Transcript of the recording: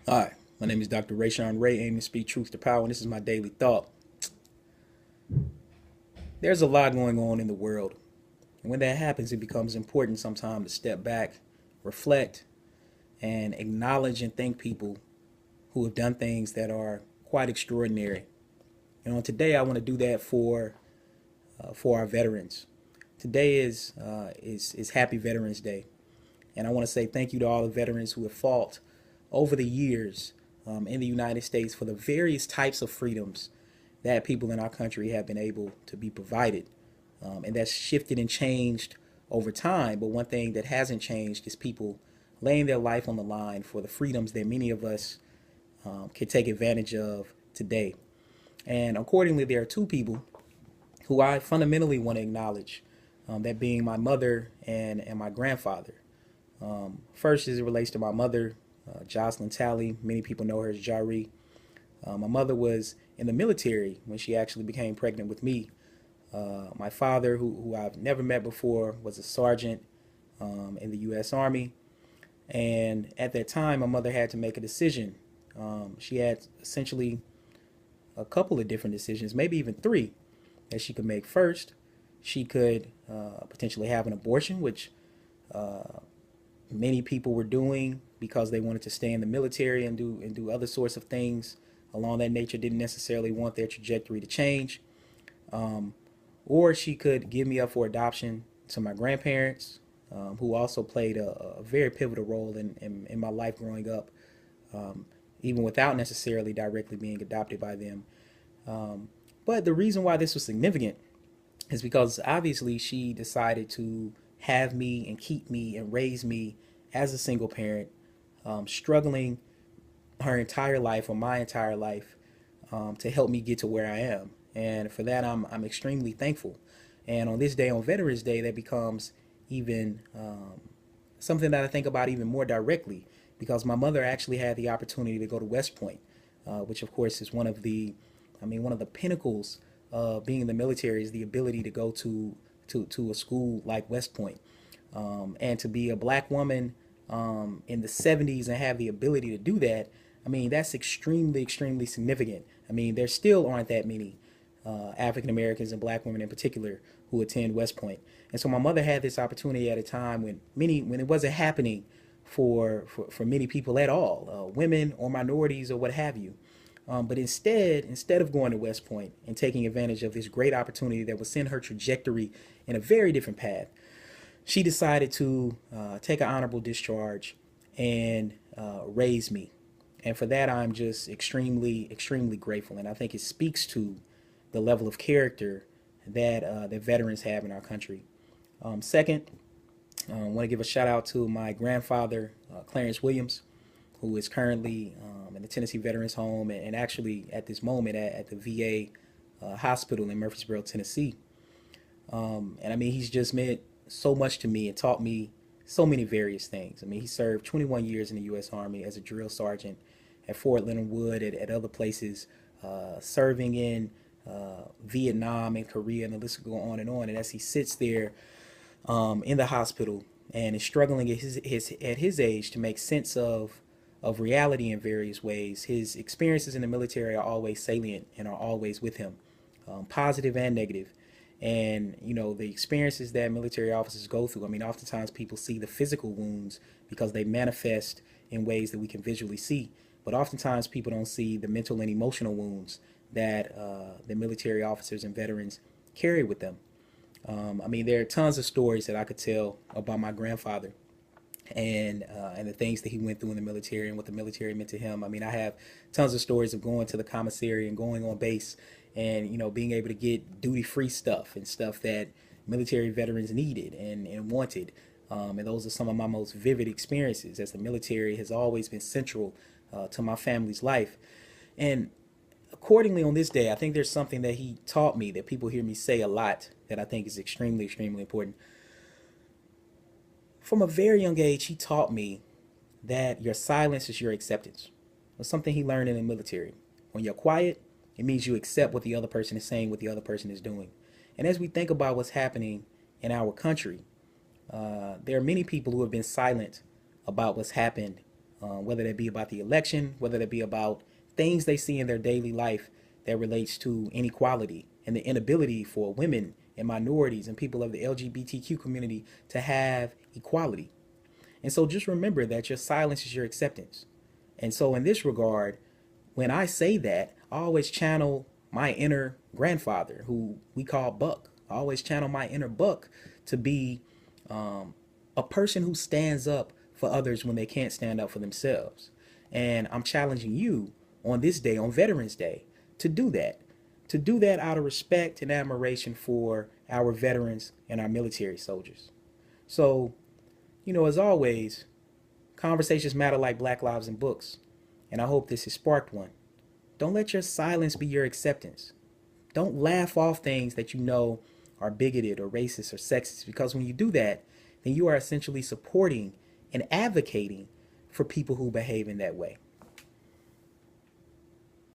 Hi, my name is Dr. Rayshawn Ray, aiming to speak truth to power, and this is my daily thought. There's a lot going on in the world, and when that happens, it becomes important sometimes to step back, reflect, and acknowledge and thank people who have done things that are quite extraordinary. And on today, I want to do that for our veterans. Today is Happy Veterans Day, and I want to say thank you to all the veterans who have fought over the years in the United States for the various types of freedoms that people in our country have been able to be provided. And that's shifted and changed over time. But one thing that hasn't changed is people laying their life on the line for the freedoms that many of us can take advantage of today. And accordingly, there are two people who I fundamentally want to acknowledge, that being my mother and my grandfather. First, as it relates to my mother, Jocelyn Talley. Many people know her as Jari. My mother was in the military when she actually became pregnant with me. My father, who I've never met before, was a sergeant in the U.S. Army. And at that time, my mother had to make a decision. She had essentially a couple of different decisions, maybe even three, that she could make. First, she could potentially have an abortion, which many people were doing because they wanted to stay in the military and do other sorts of things along that nature, didn't necessarily want their trajectory to change. Um, or she could give me up for adoption to my grandparents, who also played a very pivotal role in my life growing up, um, even without necessarily directly being adopted by them. But the reason why this was significant is because obviously she decided to have me and keep me and raise me as a single parent, struggling her entire life or my entire life, to help me get to where I am. And for that, I'm extremely thankful. And on this day, on Veterans Day, that becomes even something that I think about even more directly because my mother actually had the opportunity to go to West Point, which of course is one of the pinnacles of being in the military is the ability to go to a school like West Point, and to be a black woman in the 70s and have the ability to do that. I mean, that's extremely, extremely significant. I mean, there still aren't that many African Americans and black women in particular who attend West Point. And so my mother had this opportunity at a time when it wasn't happening for many people at all, women or minorities or what have you. But instead of going to West Point and taking advantage of this great opportunity that would send her trajectory in a very different path, she decided to take an honorable discharge and raise me. And for that, I'm just extremely, extremely grateful. And I think it speaks to the level of character that veterans have in our country. Second, I want to give a shout out to my grandfather, Clarence Williams, who is currently in the Tennessee Veterans Home and actually at this moment at the VA hospital in Murfreesboro, Tennessee. And I mean, he's just meant so much to me and taught me so many various things. I mean, he served 21 years in the U.S. Army as a drill sergeant at Fort Leonard Wood, at other places, serving in Vietnam and Korea, and the list will go on and on. And as he sits there in the hospital and is struggling at his age to make sense of reality in various ways, his experiences in the military are always salient and are always with him, positive and negative. And the experiences that military officers go through. I mean, oftentimes people see the physical wounds because they manifest in ways that we can visually see, but oftentimes people don't see the mental and emotional wounds that the military officers and veterans carry with them. I mean, there are tons of stories that I could tell about my grandfather and the things that he went through in the military and what the military meant to him. I mean, I have tons of stories of going to the commissary and going on base and being able to get duty free stuff and stuff that military veterans needed and wanted. And those are some of my most vivid experiences, as the military has always been central to my family's life. And accordingly, on this day, I think there's something that he taught me that people hear me say a lot that I think is extremely, extremely important. From a very young age, he taught me that your silence is your acceptance. It was something he learned in the military. When you're quiet, it means you accept what the other person is saying, what the other person is doing. And as we think about what's happening in our country, there are many people who have been silent about what's happened whether that be about the election, whether that be about things they see in their daily life that relates to inequality and the inability for women and minorities and people of the LGBTQ community to have equality. And so just remember that your silence is your acceptance. And so in this regard, when I say that, I always channel my inner grandfather, who we call Buck. I always channel my inner Buck to be a person who stands up for others when they can't stand up for themselves. And I'm challenging you on this day, on Veterans Day, to do that. To do that out of respect and admiration for our veterans and our military soldiers. So, as always, conversations matter like Black Lives in Books. And I hope this has sparked one. Don't let your silence be your acceptance. Don't laugh off things that you know are bigoted or racist or sexist, because when you do that, then you are essentially supporting and advocating for people who behave in that way.